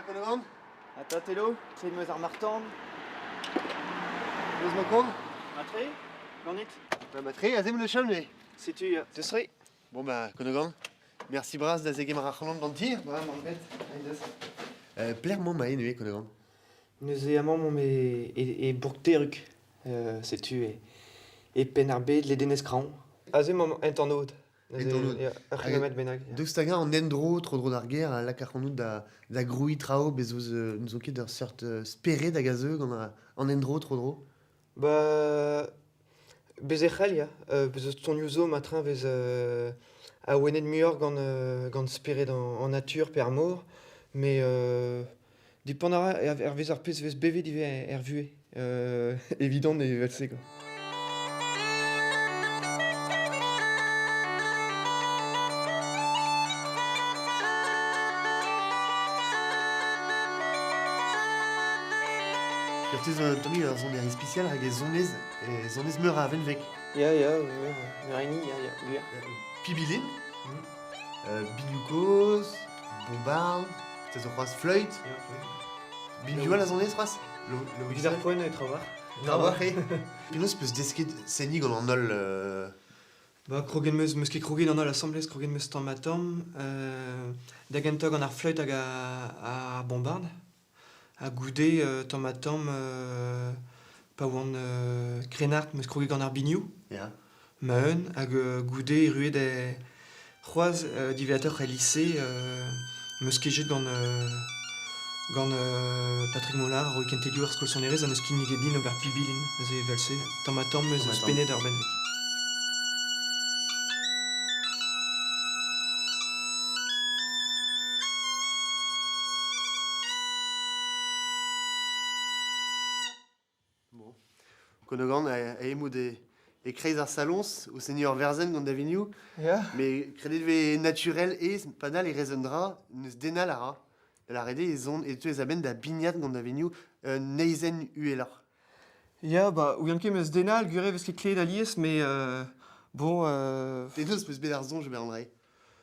Konogan? Atatello, c'est de Mozart Martand. Oz Mokon? Matre, Gornit. Matre, azem le chamne. Sais-tu, Tesserie. Bon bah, Konogan, merci bras da zegem arachlon d'antir. Ouais, mon bête. Plaire-moi ma enue, Konogan. Nous amant mon et Burgteruk. Sais-tu, et Penarbé, les Deneskran. Azem mon internaud. Internaud. Archimedet benag. Doustaga en endro, trop drôle d'arguer, à la carconou da groui trao, bezouz nous oké d'un sorte spéré da gazeux, en endro, trop drôle. Bah, bezechal ya, bezouz ton yuzo matrin vez a wenet muor gant spiret en nature per amour, mais dipendara vez ar pez vez bevet ive er vue. Évident ne velse quoi. Kertez Tommy un zoneri spécial hag zonez meur a venvek. Ya, Murini, ya. Pibilin, Biloukos, Bombard, peut-être croise Floyd, Bilvioa la zonez ras. Bizarre point et travar. Travaré. Pinos peus desket senig gant an ol. Bah, krogen meus ket krogen an l'assemblée, krogen meus tammatom, dagentog an ar fleut hag a bombard. A goude tammatom pa oan grenart meus krogen gant ar bignou. Ya. Meun hag goude ruet de c'hoaz diviateur a lycée meus kejet gant Patrick Mollard a roi kentelioù ar skol sonerez an eus kin nigedin ober pibilin meus e velse tammatom meus Tammatom. spenet ar benvek. Bon. Konogan a emou e kreiz ar salons, o seigneur Verzen gant da vignou, Ya. mais kredet ve naturel padal e rezendra, neus denal ara. La rede et tu es aben da bignat gant da vignou, neizen uelar. Ya, bah, ouian ket meus denal, gure vez ket kleet alies, mais bon, Et nous, peus bet ar zonj, Berandrei.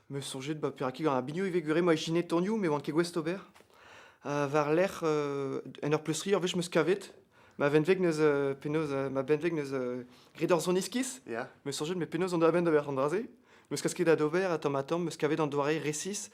meus sonjet, bah, peraki gant ar bignou ive gure moi ichinet tonioù, mais oan ket gwest ober. Var l'er, en ur pleusri, ur vech meus kavet, ma benvek neus, ma benvek neus gret ar zon iskis, Ya. meus sonjet, me penaos an da ben d'ober an draze, meus kasket a d'ober, a tammatom, meus kavet an doare resis.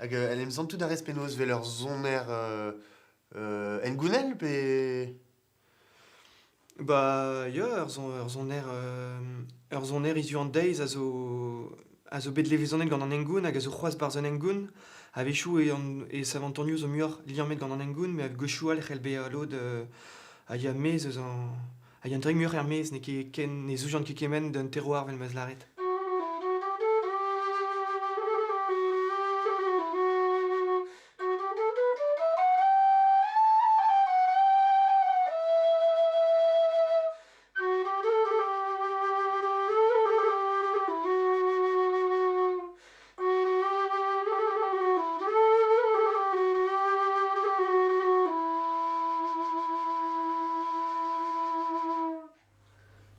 Hag elle aime sans tout da respenos ve leur zoner en gounel, pe... Bah, ya, ur zon izu an deiz a zo bet levezonet gant an engoun hag a zo c'hoaz barz an engoun a vechou e savantonioù zo muor liamet gant an engoun me a gochou al c'hell be a lod a ya mez eus an... a ya un dreg muor er mez ne zoujant ket kemen d'un terroir vel meus laret.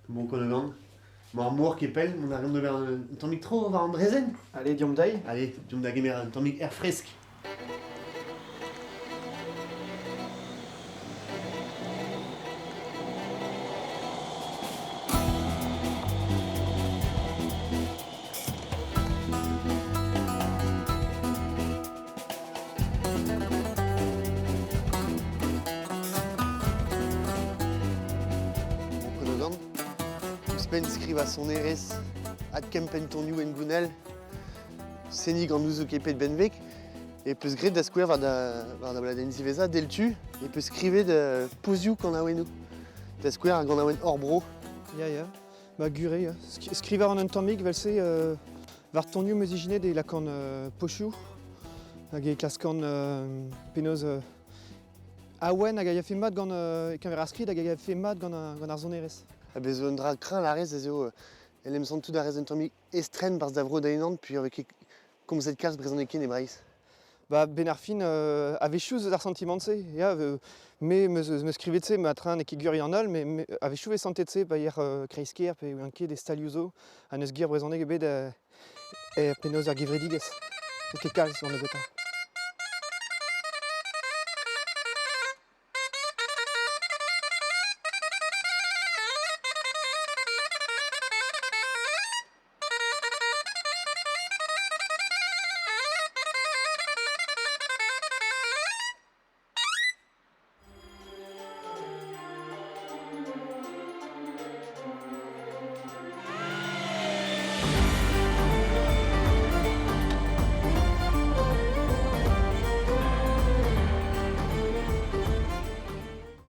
Bon, Konogan, mon amour qui pelle, mon argent de ver un tomic trop var an drezen. Allez, diom dai. Allez, tu me da gemer un tomic air fresque. Bon, Konogan, Ouspen skriv a son erez ad kempen tonioù en gounel, senig an ouzo kepet benvek, e peus gret da skouer var da bladen ziveza del tu, e peus skrivet pozioù gant aouenou. Da skouer gant aouen hor bro. Ya. Bah, gure, ya. Skrivar an un tammig velse var tonioù meus ijinet e lakan pochioù hag e klaskan penaos Awen hag a yafe mat gant kemer ar skrid hag a yafe mat gant ar zonerez. A bez un dra kreñv la rez ez eo el em santout da rez un tammig estren barz da vro da enant, puis avec komzet kalz brezhoneg ken e Breizh. Ba ben ar fin a vechioù ar sentimentse. Ya, me skrivet ma train e ket guri an holl, mais a vechioù e santet ba yer kreisker pe un ket e stalioù zo a neus gir brezhoneg ebet e penaos ar givredigez. E ket kalz gant e beta.